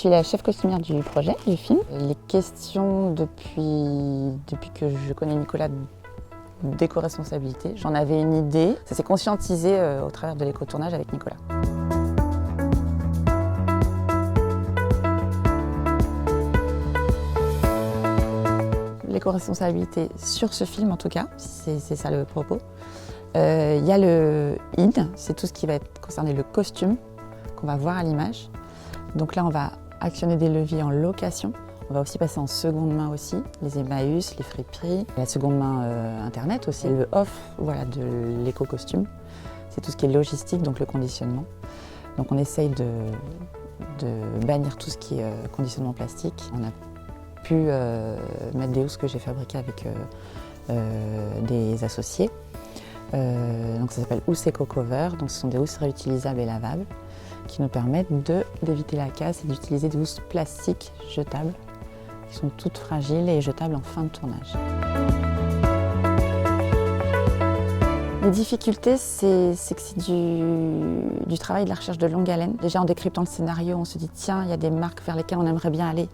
Je suis la chef costumière du projet, du film. Les questions depuis que je connais Nicolas d'éco-responsabilité, j'en avais une idée. Ça s'est conscientisé au travers de l'éco-tournage avec Nicolas. L'éco-responsabilité sur ce film en tout cas, c'est ça le propos. Il y a le in, c'est tout ce qui va être concerné le costume qu'on va voir à l'image. Donc là on va actionner des leviers en location. On va aussi passer en seconde main aussi, les Emmaüs, les friperies, la seconde main internet aussi, le off voilà, de l'éco-costume. C'est tout ce qui est logistique, donc le conditionnement. Donc on essaye de bannir tout ce qui est conditionnement plastique. On a pu mettre des housses que j'ai fabriquées avec des associés. Donc ça s'appelle Housse Eco Cover, donc ce sont des housses réutilisables et lavables qui nous permettent d'éviter la casse et d'utiliser des housses plastiques jetables qui sont toutes fragiles et jetables en fin de tournage. Les difficultés, c'est que c'est du travail de la recherche de longue haleine. Déjà en décryptant le scénario, on se dit tiens, il y a des marques vers lesquelles on aimerait bien aller,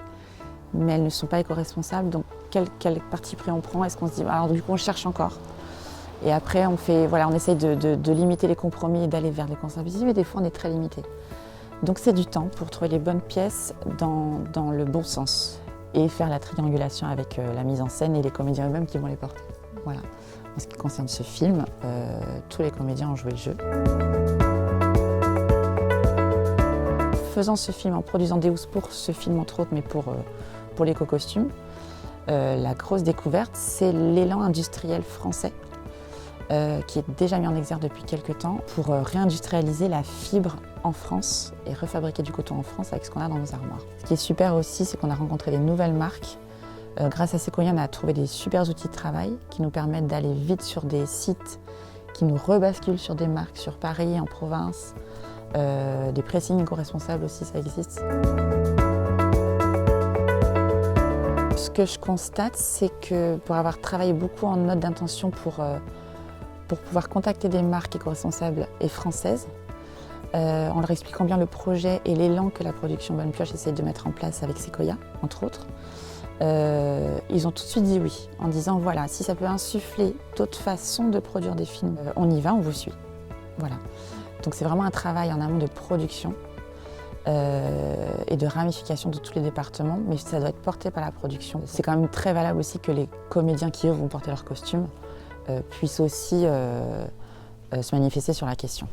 mais elles ne sont pas éco-responsables, donc quel parti pris on prend? Est-ce qu'on se dit alors du coup on cherche encore? Et après on essaye de limiter les compromis et d'aller vers l'éco-responsabilité, mais des fois on est très limité. Donc c'est du temps pour trouver les bonnes pièces dans le bon sens et faire la triangulation avec la mise en scène et les comédiens eux-mêmes qui vont les porter. Voilà. En ce qui concerne ce film, tous les comédiens ont joué le jeu. Faisant ce film, en produisant des housses pour ce film entre autres, mais pour l'éco-costume, la grosse découverte, c'est l'élan industriel français qui est déjà mis en exergue depuis quelques temps pour réindustrialiser la fibre en France et refabriquer du coton en France avec ce qu'on a dans nos armoires. Ce qui est super aussi, c'est qu'on a rencontré des nouvelles marques. Grâce à Sequoia, on a trouvé des super outils de travail qui nous permettent d'aller vite sur des sites qui nous rebasculent sur des marques, sur Paris, en province. Des pressings éco-responsables aussi, ça existe. Ce que je constate, c'est que pour avoir travaillé beaucoup en note d'intention pour pouvoir contacter des marques éco-responsables et françaises, en leur expliquant bien le projet et l'élan que la production Bonne Pioche essaie de mettre en place avec Sequoia, entre autres, ils ont tout de suite dit oui, en disant voilà, si ça peut insuffler d'autres façons de produire des films, on y va, on vous suit. Voilà. Donc c'est vraiment un travail en amont de production et de ramification de tous les départements, mais ça doit être porté par la production. C'est quand même très valable aussi que les comédiens qui eux vont porter leurs costumes puissent aussi se manifester sur la question.